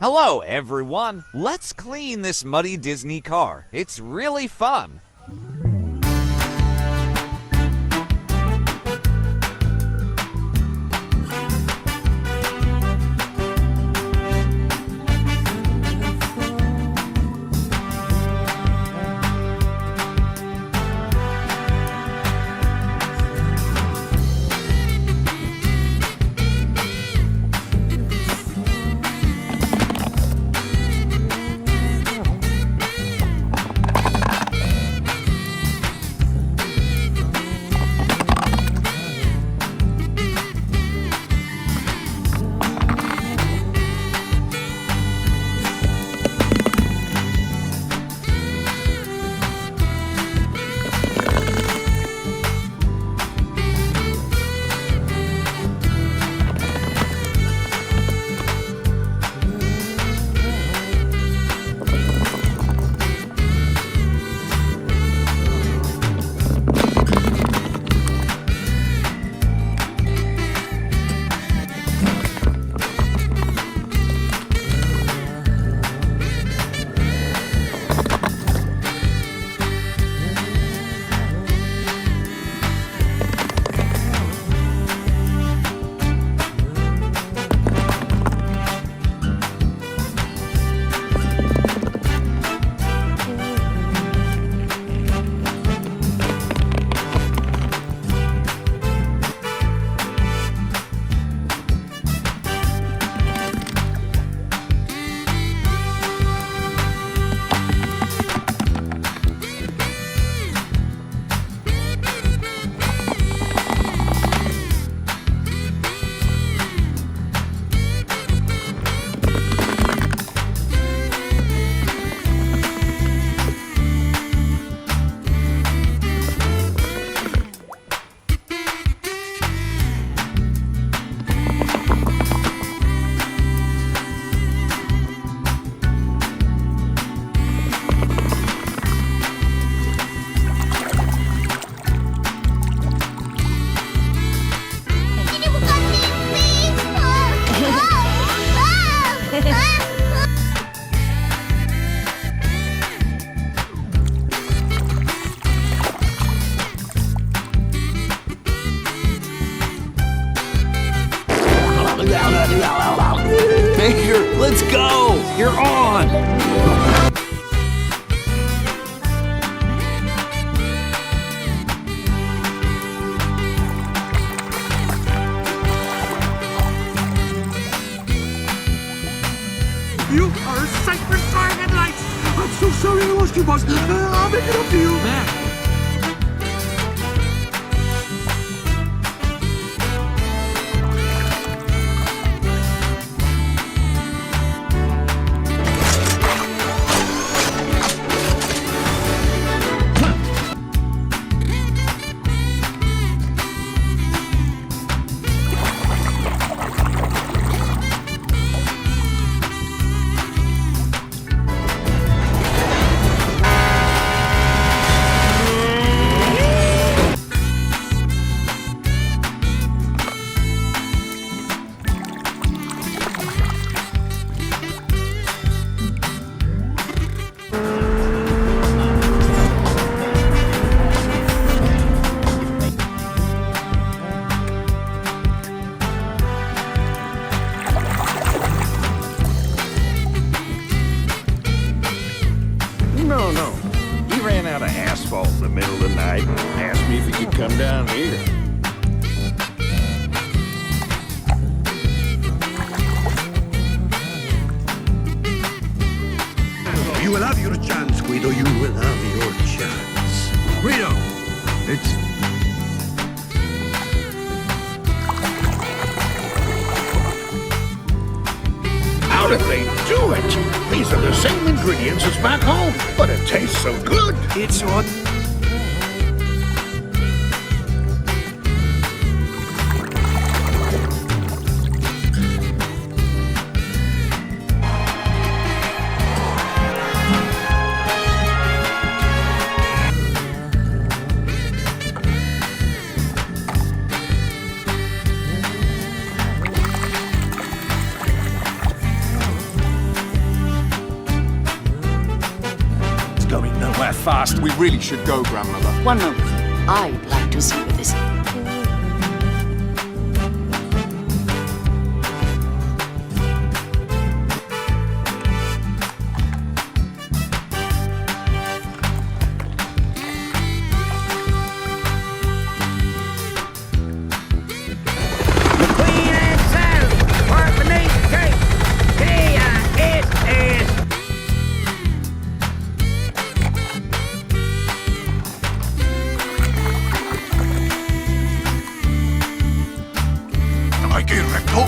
Hello, everyone. Let's clean this muddy Disney car. It's really fun. Baker, let's go! You're on! You are a sight for star headlights! I'm so sorry I lost you, boss. I'll make it up to you. Man. No. He ran out of asphalt in the middle of the night and asked me if he could come down here. You will have your chance, Guido. You will have your chance. Guido, it's... How did they do it? These are the same ingredients as back home, but it tastes so good. It's what... We're fast. We really should go, Grandmother. One moment. I'd like to see this.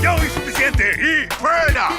¡Ya es suficiente! ¡Y fuera!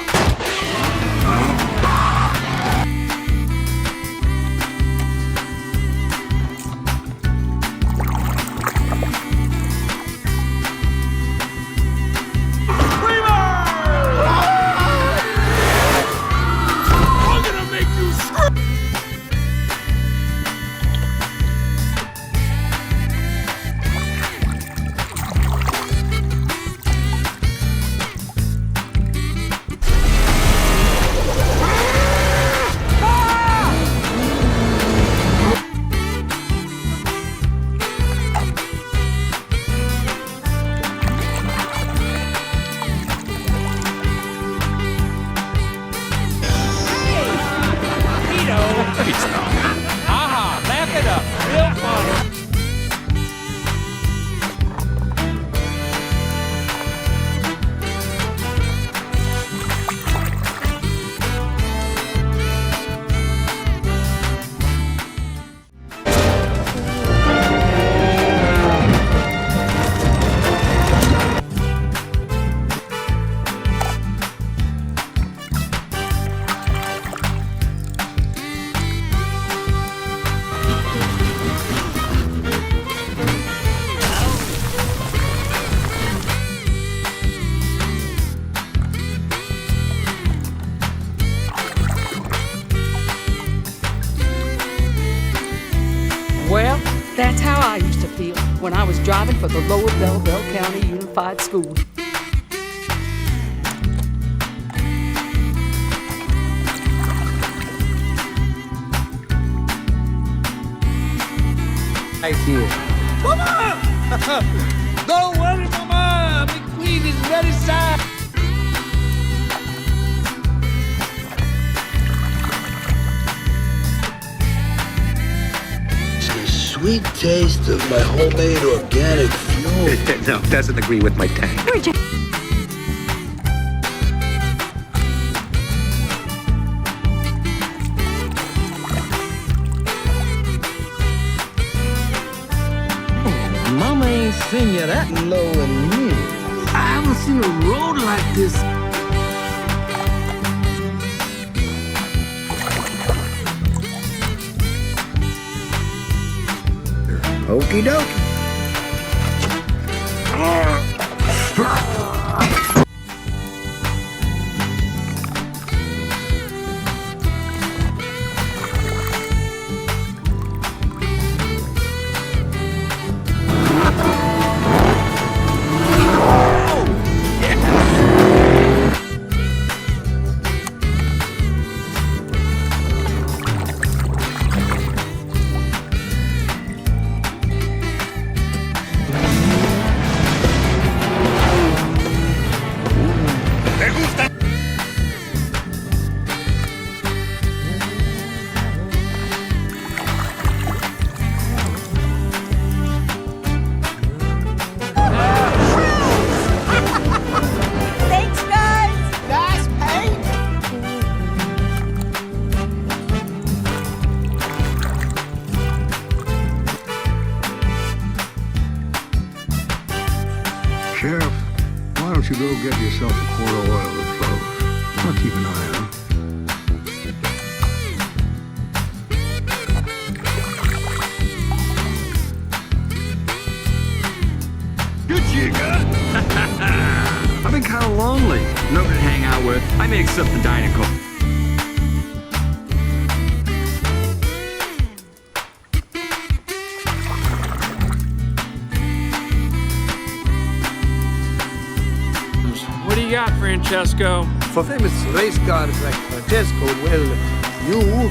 Well, that's how I used to feel when I was driving for the Lower Belleville County Unified School. Right here. Mama! Don't worry, Mama! McQueen is very sad. Sweet taste of my homemade organic fuel. No, doesn't agree with my tank. Mama ain't seen you that low in years. I haven't seen a road like this. Okie dokie. Sheriff, why don't you go get yourself a quart of oil and clothes? I'll keep an eye on him. Good chica! I've been kind of lonely. Nobody to hang out with. I may accept the dining call. What do you got, Francesco? For famous race cars like Francesco, well, you...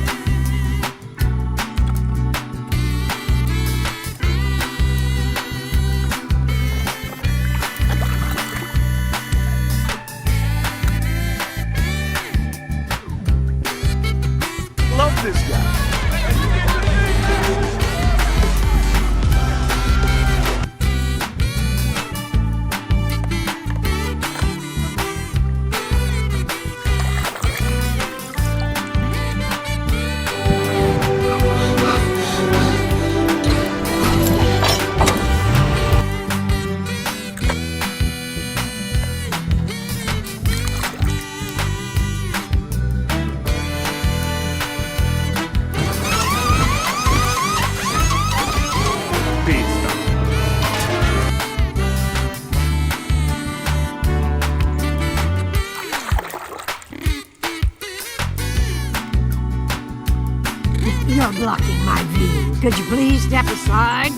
You're blocking my view. Could you please step aside?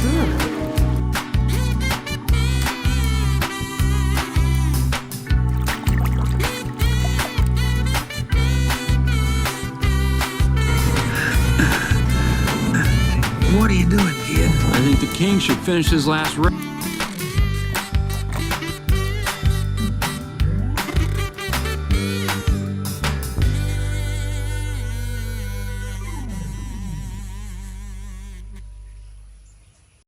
Sure. What are you doing, kid? I think the king should finish his last race.